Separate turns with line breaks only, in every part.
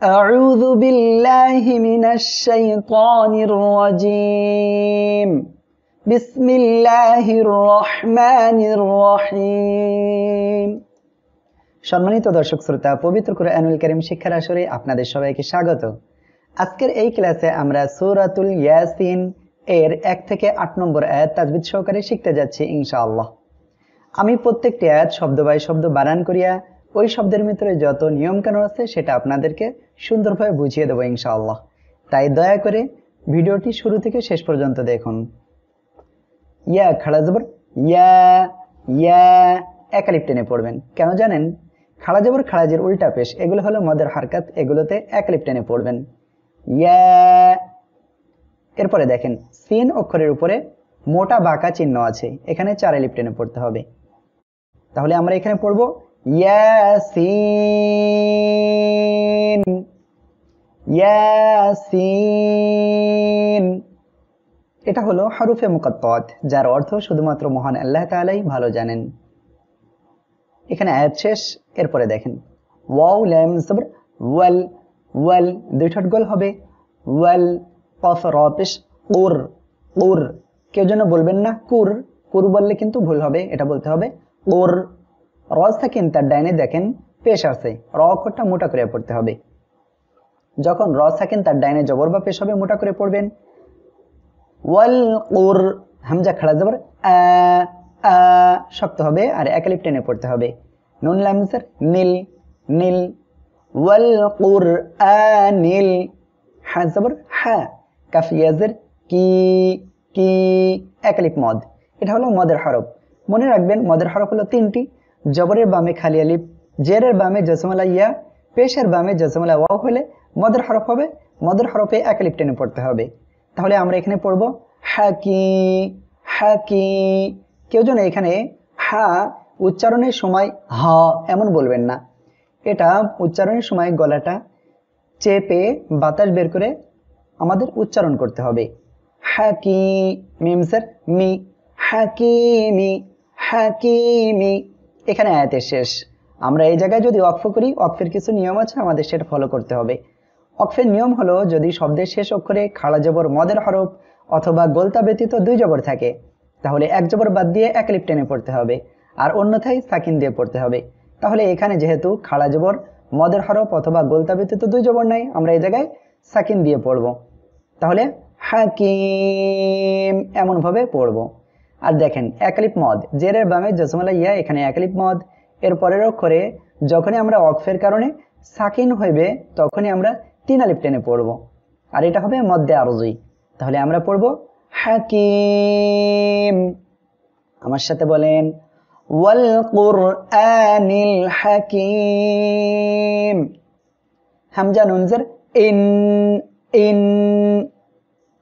أعوذ بالله من الشيطان الرجيم بسم الله الرحمن الرحيم সম্মানিত দর্শক শ্রোতা পবিত্র কুরআনুল কারীম শিক্ষার আসরে আপনাদের সবাইকে স্বাগত। আজকের এই ক্লাসে আমরা সূরাতুল ইয়াসিন এর 1 থেকে 8 নম্বর আয়াত তাজবিদ সহকারে শিখতে যাচ্ছি ইনশাআল্লাহ। আমি প্রত্যেকটি আয়াত শব্দ বাই শব্দ বানান করিয়া ওই শব্দের ভিতরে যত নিয়ম কানুন আছে সেটা আপনাদেরকে সুন্দরভাবে বুঝিয়ে দেব ইনশাআল্লাহ। তাই দয়া করে ভিডিওটি শুরু থেকে শেষ পর্যন্ত দেখুন। ইয়া খাড়া জবর ইয়া, ইয়া এক আলিফ টেনে পড়বেন। কেন জানেন? খাড়া জবর খাড়াজের উল্টা পেশ এগুলো হলো মদের হারকাত, এগুলোতে এক আলিফ টেনে পড়বেন। ইয়া। এরপরে দেখেন সিন অক্ষরের উপরে মোটা বাঁকা চিহ্ন আছে, এখানে 4 আলিফ টেনে পড়তে হবে। তাহলে আমরা এখানে পড়বো ইয়াসিন, ইয়াসিন। এটা হলো হরফে মুকাত্তাত, যার অর্থ শুধুমাত্র মহান আল্লাহ তাআলাই ভালো জানেন। এখানে আয়াত শেষ। এরপরে দেখেন ওয়াও লাম সবর ওয়াল, ওয়াল দুই ঠোঁট গোল হবে। ওয়াল কফ র পেশ কুর, কুর। কেউ যেন বলবেন না কুর, কুর বললে কিন্তু ভুল হবে, এটা বলতে হবে কুর। রজ থাকেন তার ডাইনে দেখেন পেশ আছে, র অক্ষরটা মোটা করে পড়তে হবে। যখন রজ থাকেন তার ডাইনে জবর বা পেশ হবে, মোটা করে পড়বেন। ওয়াল কুর, হামজা খাড়া জবর আ, আ শক্ত হবে আর এক আলিফ টেনে পড়তে হবে। নুন লাম জের নীল, নীল। ওয়াল কুরআনিল, হা জবর হা, কাফ ইয়া জের কি, কি এক আলিফ মদ। এটা হলো মদের হরফ। মনে রাখবেন মদের হরফ হলো 3টি। জবরের বামে খালি আলিফ, জেরের বামে জজমলা ইয়া, পেশের বামে জজমলা ওয়াও হলে মদের হরফ হবে। মদের হরফে এক আলিফ টেনে পড়তে হবে। তাহলে আমরা এখানে পড়বো হাকি, হাকি। কেউ যেন এখানে হা উচ্চারণের সময় হ এমন বলবেন না, এটা উচ্চারণের সময় গলাটা চেপে বাতাস বের করে আমাদের উচ্চারণ করতে হবে। হাকি মিমসের মি, হাকিমি, হাকিমি। এখানে আয়াতের শেষ। আমরা এই জায়গায় যদি ওয়াকফ করি, ওয়াকফের কিছু নিয়ম আছে, আমাদের সেটা ফলো করতে হবে। ওয়াকফের নিয়ম হলো যদি শব্দের শেষ অক্ষরে খাড়া জবর মদের হরফ অথবা গোলতা ব্যতীত 2 জবর থাকে, তাহলে 1 জবর বাদ দিয়ে এক আলিফ টেনে পড়তে হবে, আর অন্যথায় সাকিন দিয়ে পড়তে হবে। তাহলে এখানে যেহেতু খাড়া জবর মদের হরফ অথবা গোলতা ব্যতীত 2 জবর নাই, আমরা এই জায়গায় সাকিন দিয়ে পড়ব। তাহলে হাকিম এমন ভাবে পড়ব। আর দেখেন এক আলিফ মদ, জেরের বামে জজমলা ইয়া, এখানে এক আলিফ মদ। এর পরের অক্ষরে যখনই আমরা ওয়াকফের কারণে সাকিন হইবে তখনই আমরা 3 আলিফ টেনে পড়ব, আর এটা হবে মদ্দে আরজি। তাহলে আমরা পড়ব হাকিম। আমার সাথে বলেন ওয়াল কুরআনিল হাকিম। হামজা নুন জের ইন, ইন।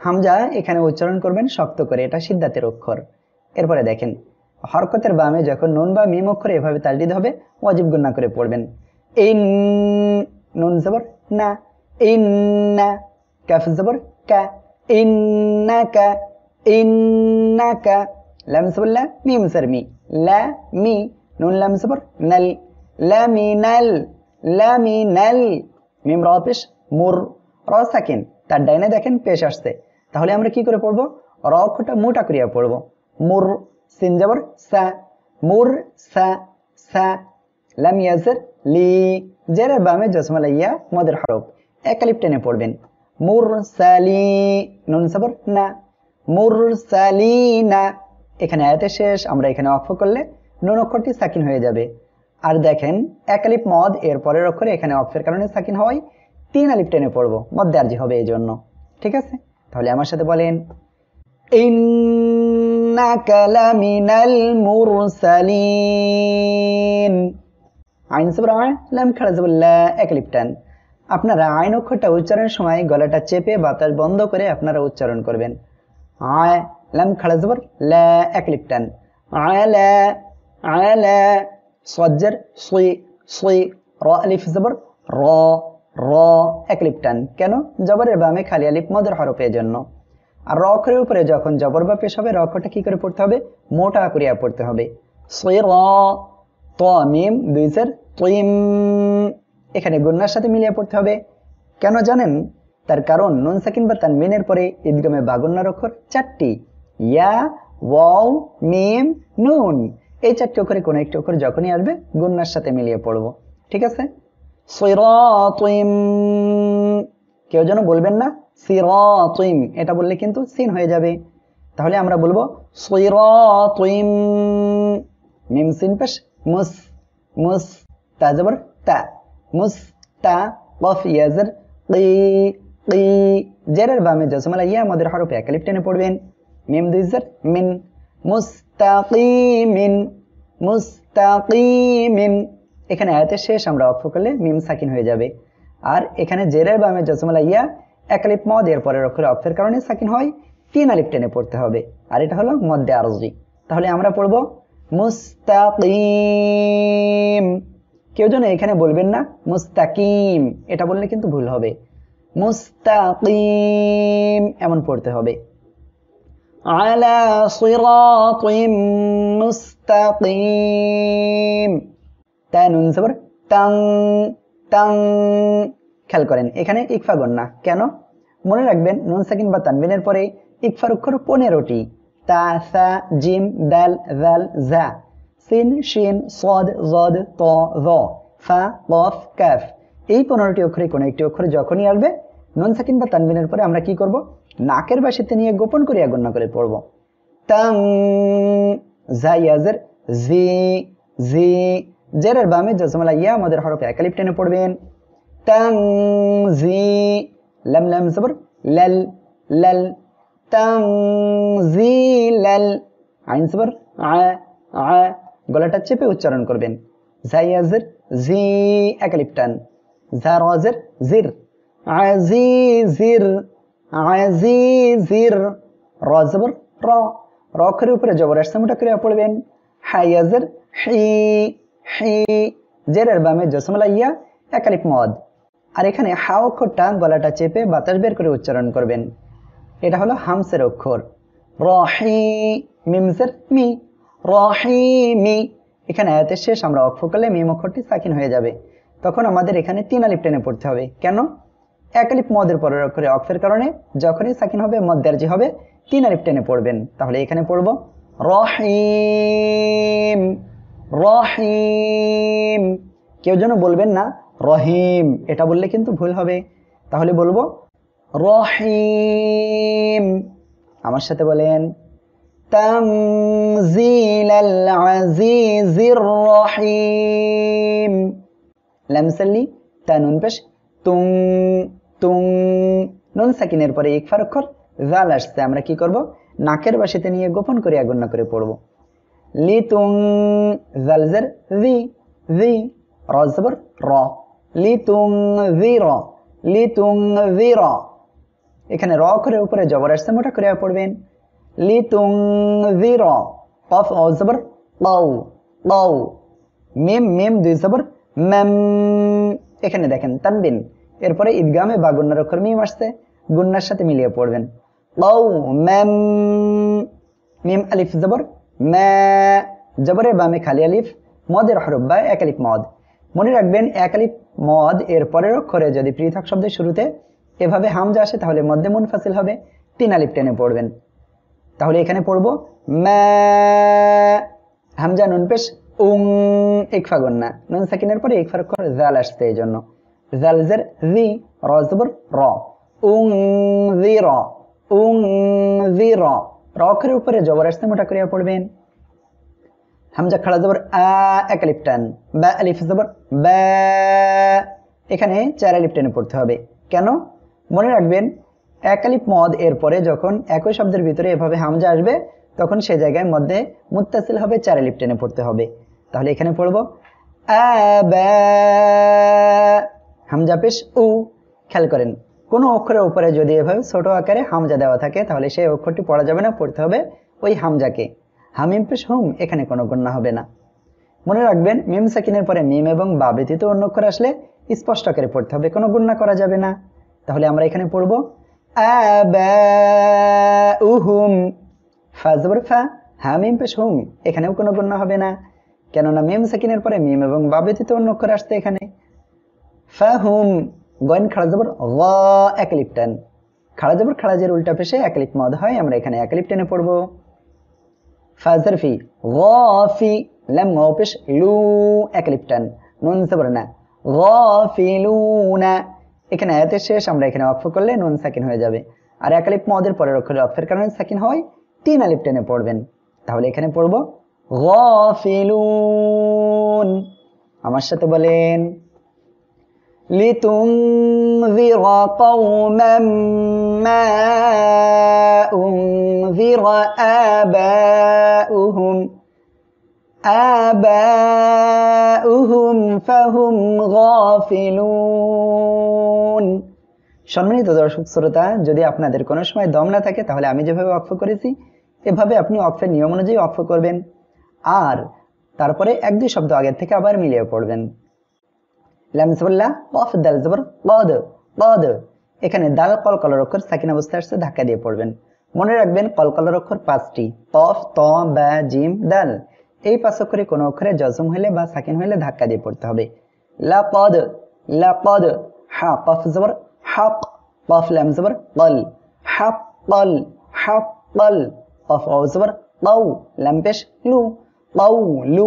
হামজা এখানে উচ্চারণ করবেন শক্ত করে, এটা সিদ্ধাতের অক্ষর। এরপরে দেখেন হরকতের বামে যখন নুন বা মিম অক্ষরে এভাবে তাজদিদ হবে, ওয়াজিব গুন্না করে পড়বেন। ইন, নুন জবর না, ইন্না। কাফ জবর কা, ইন্নাকা, ইন্নাকা। লাম জবর লা, মিম জের মি, লা মি। নুন লাম জবর নাল, লামিনাল, লামিনাল। মিম র পেশ মুর, র সাকিন তার ডাইনে দেখেন পেশ আসছে। তাহলে আমরা কি করে পড়বো? র অক্ষরটা মোটা করিয়া পড়বো। মুর, সিন জবর সা, মুর সা, সা। লাম ইয়াজের লি, জেরের বামে জজমলা ইয়া মদের হরফ, এক আলিফ টেনে পড়বেন। মুরসালি, নুন জবর না, মুরসালিনা। এখানে আয়াতের শেষ। আমরা এখানে ওয়াকফ করলে নুন অক্ষরটি সাকিন হয়ে যাবে। আর দেখেন এক আলিফ মদ, এর পরের অক্ষরে এখানে ওয়াকফের কারণে সাকিন হওয়ায় 3 আলিফ টেনে পড়বো, মদ্দে আরজি হবে এই জন্য। ঠিক আছে? তাহলে আমার সাথে বলেন ইন্নাকা লামিনাল মুরসালিন। আইন জবর আ, লাম খাড়া জবর লা, এক আলিফ টান। আপনারা আইন অক্ষরটা উচ্চারণের সময় গলাটা চেপে বাতাস বন্ধ করে আপনারা উচ্চারণ করবেন। আ, লাম খাড়া জবর লা, এক আলিফ টান। আলা, আলা। সজ্জের সুই, সুই। র আলিফ জবর র, র এক আলিফ টান। কেন? জবরের বামে খালি আলিফ মদের হরফের জন্য। আর র অক্ষরের উপরে যখন জবর বা পেশ হবে, র অক্ষরটা কি করে পড়তে হবে? মোটা করিয়া পড়তে হবে। সির, ত মিম 2 জের তুইম। এখানে গুন্নার সাথে মিলিয়ে পড়তে হবে কেন জানেন? তার কারণ নুন সাকিন বা তানবিনের পরে ঈদগামে বাগুন্নার অক্ষর 4টি, ইয়া, ওয়াও, মিম, নুন। এই 4টি অক্ষরে কোনো একটি অক্ষর যখনই আসবে গুন্নার সাথে মিলিয়ে পড়ব। ঠিক আছে? সিরাতিম, কেউ যেন বলবেন না সিরাতিম, এটা বললে কিন্তু সিন হয়ে যাবে। তাহলে আমরা বলবো সিরাতিম, মিম সিন পেশ মুস, মুস, তা জবর তা, মুস তা, কফ ইয়াজের কি, কি, জেরের বামে জজমালা ইয়া আমাদের হরফে এক আলিফ টেনে পড়বেন। মিম দুই জের মিন, মুস্তাকিমিন, মুস্তাকিমিন। এখানে আয়াতের শেষ আমরা অক্ষ করলে মিম সাকিন হয়ে যাবে। আর এখানে জেরের বামে জজমালা ইয়া এক আলিফ মদ, এর পরের অক্ষরে অক্ষের কারণে সাকিন হয়, 3 আলিফ টেনে পড়তে হবে। আর এটা হলো মদ্দে আরজি। তাহলে আমরা পড়বো মুস্তাকিম। কেউ যেন এখানে বলবেন না মুস্তাকিম, এটা বললে কিন্তু ভুল হবে। মুস্তাকিম এমন পড়তে হবে। আলা সিরাতিম মুস্তাকিম, তা নুন জবর তাং, তাং। খেয়াল করেন এখানে ইকফা গন্না কেন? মনে রাখবেন নুন সাকিন বা তানবিনের পরে ইকফার অক্ষর 15টি, তা, সা, জিম, দাল, জাল, জা, সিন, শিন, সদ, জদ, ত, জ, ফা, কফ, কাফ। এই 15টি অক্ষরে কোনো একটি অক্ষর যখনই আসবে নুন সাকিন বা তানবিনের পরে আমরা কি করব? নাকের বাসিতে নিয়ে গোপন করিয়া গণ্য করে পড়ব। তাং, জাইয়াজের জি, জি, জেরের বামে জজমালা ইয়া আমাদের হরফে এক আলিফ টেনে পড়বেন। তাং জি, লাম লাম জবর লাল, লাল, তাং জি লাল, আইন জবর আ, আ, গলাটা চেপে উচ্চারণ করবেন। জাইয়াজের জি, এক আলিফ টান, জারাজের জির, আজিজির, আজিজির, র জবর র, র অক্ষরের উপরে জবর আসছে মোটা করে পড়বেন। হাইয়াজের হি, হি, জেরের বামে জসমলা ইয়া এক আলিফ মদ। আর এখানে হা অক্ষরটা গলাটা চেপে বাতাস বের করে উচ্চারণ করবেন। এটা হলো হামসের অক্ষর। রহি, মিমজের মি, রহিমি। এখানে আয়াতের শেষ আমরা অক্ষ করলে মিম অক্ষরটি সাকিন হয়ে যাবে। তখন আমাদের এখানে 3 আলিফ টেনে পড়তে হবে। কেন? এক আলিফ মদের পরের অক্ষরে অক্ষের কারণে যখনই সাকিন হবে মদ্দার্জি হবে, 3 আলিফ টেনে পড়বেন। তাহলে এখানে পড়ব রহিম, রহিম। কেউ যেন বলবেন না রহিম, এটা বললে কিন্তু ভুল হবে। তাহলে বলবো রহিম। আমার সাথে বলেন তানজিলাল আজিজির রহিম। লামসাল্লি তা নুন পেশ তুং, তুং, নুন সাকিনের পরে ইকফার অক্ষর জাল আসছে, আমরা কি করব? নাকের বাসিতে নিয়ে গোপন করে গণ্য করে পড়ব। লি তুং, জালজের জি, জি, র জবর র, লি তুং জি র, লি তুং জি র। এখানে র অক্ষরের উপরে জবর আসছে মোটা করে পড়বেন। লি তুং জি র, কফ ও জবর লাউ, লাউ, মিম, মিম দুই জবর মেম। এখানে দেখেন তানবিন, এরপরে ঈদগামে বা গুন্নার অক্ষর মিম আসছে, গুন্নার সাথে মিলিয়ে পড়বেন। লাউ মেম, মিম আলিফ জবর মা, জবরের বামে খালি আলিফ, মদের হরফ বা এক আলিফ মদ। মনে রাখবেন এক আলিফ মদ এর পরের অক্ষরে যদি পৃথক শব্দের শুরুতে এভাবে হামজা আসে তাহলে মধ্যে মুনফাসিল হবে, 3 আলিফ টেনে পড়বেন। তাহলে এখানে পড়বো মা, হামজা নুন পেশ উং, ইকফা গন্না, নুন সাকিনের পরে ইকফার অক্ষর জাল আসছে এই জন্য। জালজের জি, র জবর র, উং জি র, উং জি র। র অক্ষরের উপরে জবর আসছে মোটা করিয়া পড়বেন। হামজা খাড়া জবর আ, এক আলিফ টান, বা আলিফ জবর বা। এখানে 4 আলিফ টেনে পড়তে হবে। কেন? মনে রাখবেন এক আলিফ মদ এর পরে যখন একই শব্দের ভিতরে এভাবে হামজা আসবে তখন সে জায়গায় মধ্যে মুত্তাসিল হবে, 4 আলিফ টেনে পড়তে হবে। তাহলে এখানে পড়বো আবা, হামজা পেশ উ। খেয়াল করেন কোনো অক্ষরের উপরে যদি এভাবে ছোট আকারে হামজা দেওয়া থাকে তাহলে সেই অক্ষরটি পড়া যাবে না, পড়তে হবে ওই হামজাকে। হামিম পেশ হুম, এখানে কোনো গণ্য হবে না। মনে রাখবেন মিম সাকিনের পরে মিম এবং বা ব্যতীত অন্য অক্ষর আসলে স্পষ্ট আকারে পড়তে হবে, কোনো গুণনা করা যাবে না। তাহলে আমরা এখানে পড়ব আবাউহুম, ফা জবর ফা, হা মিম পেশ হুম, এখানেও কোনো গুণনা হবে না, কেননা মিম সাকিনের পরে মিম এবং বা ব্যতীত অন্য অক্ষর আসছে এখানে। ফাহুম, গয়েন খাড়া জবর গ, এক লিপ টান। খাড়া জবর খাড়াজের উল্টা পেশে এক লিপ মদ হয়, আমরা এখানে এক লিপ টেনে পড়বো। ফা জরফি গফি, লাম গ পেশ লু, এক লিপ টান। নুন জবর না, গফিলুনা। এখানে আয়াতের শেষ, আমরা এখানে ওয়াকফ করলে নুন সাকিন হয়ে যাবে। আর এক আলিফ মদের পরের অক্ষরে ওয়াকফের কারণে সাকিন হয়, 3 আলিফ টেনে পড়বেন। তাহলে এখানে পড়বো গাফিলুন। আমার সাথে বলেন লিতুনযিরা কওমান মা উনযিরা আবাউহুম ফাহুম গাফিলুন। সম্মানিত দর্শক শ্রোতা, যদি আপনাদের কোনো সময় দম না থাকে তাহলে আমি যেভাবে ওয়াকফ করেছি এভাবে আপনি ওয়াকফের নিয়ম অনুযায়ী ওয়াকফ করবেন, আর তারপরে 1-2 শব্দ আগের থেকে আবার মিলিয়ে পড়বেন। লাম জবরলা কফ দাল জবর কদ, কদ। এখানে দাল কলকলার অক্ষর সাকিন অবস্থায় আসছে, ধাক্কা দিয়ে পড়বেন। মনে রাখবেন কলকলার অক্ষর 5টি, কফ, ত, বা, জিম, দাল। এই 5 অক্ষরে কোনো অক্ষরে জজম হলে বা সাকিন হলে ধাক্কা দিয়ে পড়তে হবে। লাকদ, লাকদ। হা কফ জবর হক, কফ লাম জবর কল, হক কল, হক কল। কফ ওয়াও জবর কৌ, লাম পেশ লু, কৌ লু,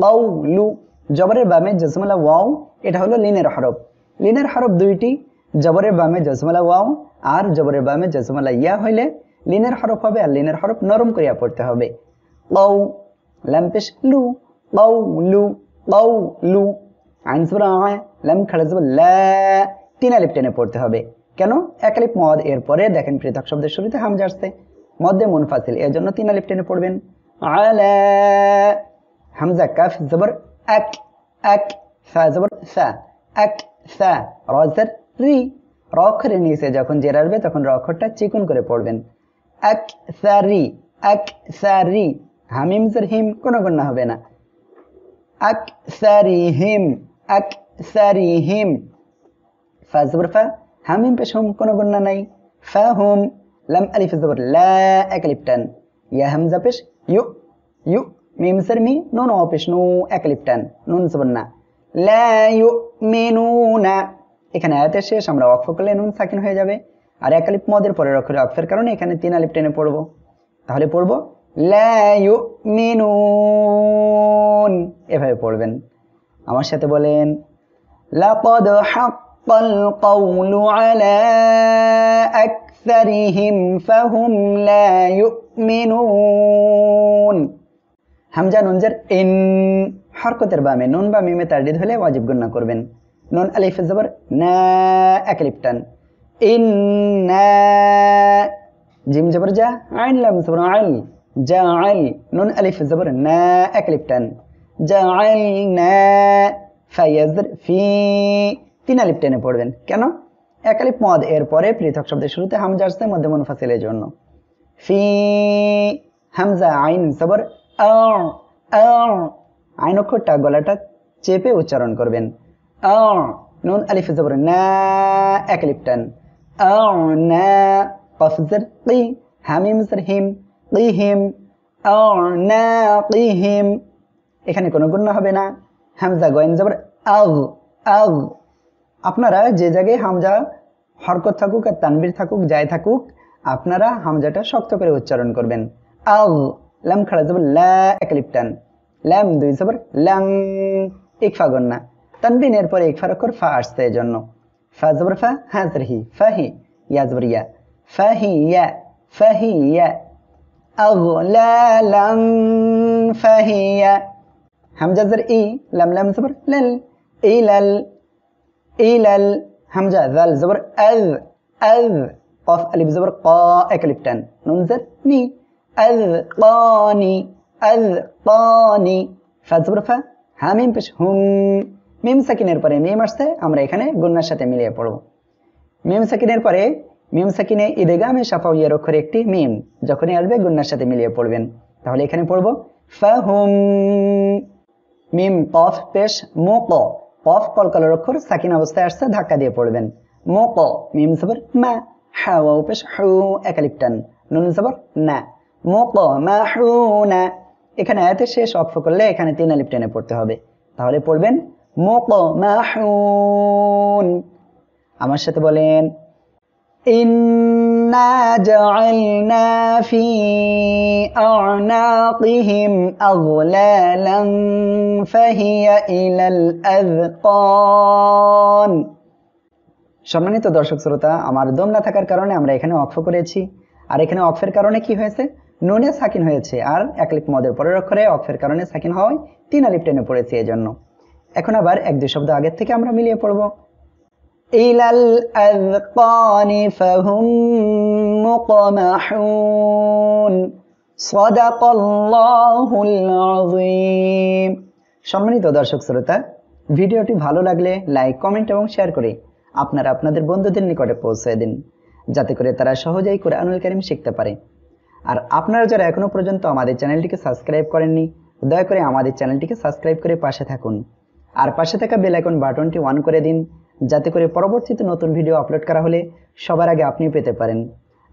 কৌ লু। জবরের বামে জজমলা ওয়াও, এটা হলো লিনের হরফ। লিনের হরফ 2টি, জবরের বামে জজমলা ওয়াও আর জবরের বামে জজমলা ইয়া হইলে লিনের হরফ হবে, আর লিনের হরফ নরম করিয়া পড়তে হবে। কৌ লাম পেশ লু, কৌ লু, কৌ লু। আইন জবর আয়, লাম খাড়া জবর লা, 3 আলিফ টেনে পড়তে হবে। কেন? এক আলিফ মদ, এরপরে দেখেন পৃথক শব্দের শুরুতে হামজা আসছে, মধ্যে মুনফাসিল, এর জন্য 3 আলিফ টেনে পড়বেন। আলা, হামজা কাফ জবর আক, আক। ফা জবর সা, আক সা। র জের রি, র অক্ষরের নিচে যখন জের আসবে তখন র অক্ষরটা চিকন করে পড়বেন। আক সারি, আক সারি। হামিম জের হিম, কোনো গুণা হবে না। আক সারি হিম, আক সারি হিম। ফা জবর ফা, হামিম পেশ হুম, কোনো গুণা নাই। ফা হুম। লাম আলিফ জবর লা, এক আলিফ টান। ইয়া হামজা পেশ ইউ, ইউ। মিম জের মি, নুন ও পেশ নু, এক আলিফ টান। নুন জবর না, লা ইউমিনুনা। এখানে আয়াতের শেষ, আমরা ওয়াকফ করলে নুন সাকিন হয়ে যাবে, আর এক আলিফ মদের পরের অক্ষরে ওয়াকফের কারণে এখানে 3 আলিফ টেনে পড়বো। তাহলে পড়বো লা ইউমিনুন, এভাবে পড়বেন। আমার সাথে বলেন লাকাদ হাক্কাল কাওলু আলা আকসারিহিম ফাহুম লা ইউমিনুন। হামজা নুন জের ইন, হরকতের বামে নুন বা মিমে তারদিদ হলে ওয়াজিব গুন্না করবেন। নুন আলিফ জবর না, এক আলিফ টান। ইন্না। জিম জবর যা, আইন লাম জবর আইল, জাআল। নুন আলিফ জবর না, এক আলিফ টান। জাআলনা। ফা ইয়াজর ফি, 3 আলিফ টেনে পড়বেন। কেন? এক আলিফ মদ, এরপরে পৃথক শব্দের শুরুতে হামজা আসছে মধ্যে মুনফাসিলের জন্য। ফি, হামজা আইন জবর আ, আ। আইন অক্ষরটা গলাটা চেপে উচ্চারণ করবেন। আ। নুন আলিফ জবর না, এক আলিফ টান। আ না। কফ জের কি, হামিম জের হিম, কিহিম। আ না কিহিম। এখানে কোনো গুণনা হবে না। হামজা গয়েন জবর আগ, আগ। আপনারা যে জায়গায় হামজা হরকত থাকুক আর তানবীর থাকুক, যাই থাকুক, আপনারা হামজাটা শক্ত করে উচ্চারণ করবেন। আগ। লাম খাড়া জবর লা, এক আলিফ টান। লাম 2 জবর লাং, ইকফা গুন্না। তানবিনের পরে ইকফার অক্ষর ফা আসছে, এজন্য। ফা জবর ফা, হা জের হি, ফাহি। ইয়া জবর ইয়া, ফাহিয়া, ফাহিয়া। আগলালান ফাহিয়া। হামজা জের ই, লাম লাম জবর লাল, ইলাল, ইলাল। হামজা জাল জবর আজ, আজ। কফ আলিফ জবর ক, এক আলিফ টান। নুন জের নি, আযকানি, আযকানি। ফা জবর ফা, হামিম পেশ হুম। মিম সাকিনের পরে মিম আসছে, আমরা এখানে গুন্নার সাথে মিলিয়ে পড়ব। মিম সাকিনের পরে মিম সাকিনে ইদগামে শাফাউইয়ার অক্ষরে একটি মিম, যখনই আসবে গুন্নার সাথে মিলিয়ে পড়বেন। তাহলে এখানে পড়ব ফাহুম। মিম কফ পেশ মুক, কফ কলকলার অক্ষর সাকিন অবস্থায় আসছে, ধাক্কা দিয়ে পড়বেন। মুক। মিম জবর মা, হা ওয়াও পেশ হু, এক আলিফ টান। নুন জবর না, মুক মা হু না। এখানে আয়াতের শেষ ওয়াকফ করলে এখানে 3 আলিফ টেনে পড়তে হবে। তাহলে পড়বেন মুক মা হুন। আমার সাথে বলেন, ইন্না জাআলনা ফি আ'নাকিহিম আগলালান ফাহিয়া ইলাল আযকান। সম্মানিত দর্শক শ্রোতা, আমার দম না থাকার কারণে আমরা এখানে ওয়াকফ করেছি। আর এখানে ওয়াকফের কারণে কি হয়েছে? নুনে সাকিন হয়েছে, আর এক লিফ মদের পরের অক্ষরে ওয়াকফের কারণে সাকিন হওয়ায় 3 আলিফ টেনে পড়েছে এজন্য। এখন আবার এক দুই শব্দ আগের থেকে আমরা মিলিয়ে পড়ব। ইলাল আযকানি ফাহুম মুকমাহুন। সাদাকাল্লাহুল আযীম। সম্মানিত দর্শক শ্রোতা, ভিডিওটি ভালো লাগলে লাইক, কমেন্ট এবং শেয়ার করে আপনারা আপনাদের বন্ধুদের নিকটে পৌঁছে দিন, যাতে করে তারা সহজেই কোরআনুল কারীম শিখতে পারে। আর আপনারা যারা এখনো পর্যন্ত আমাদের চ্যানেলটিকে সাবস্ক্রাইব করেননি, দয়া করে আমাদের চ্যানেলটিকে সাবস্ক্রাইব করে পাশে থাকুন। আর পাশে থাকা বেল আইকন বাটনটি অন করে দিন, যাতে করে পরবর্তীতে নতুন ভিডিও আপলোড করা হলে সবার আগে আপনি পেতে পারেন।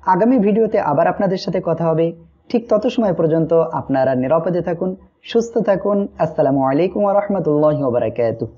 আগামী ভিডিওতে আবার আপনাদের সাথে কথা হবে। ঠিক তত সময় পর্যন্ত আপনারা নিরাপদে থাকুন, সুস্থ থাকুন। আসসালামু আলাইকুম ওয়া রাহমাতুল্লাহি ওয়া বারাকাতুহু।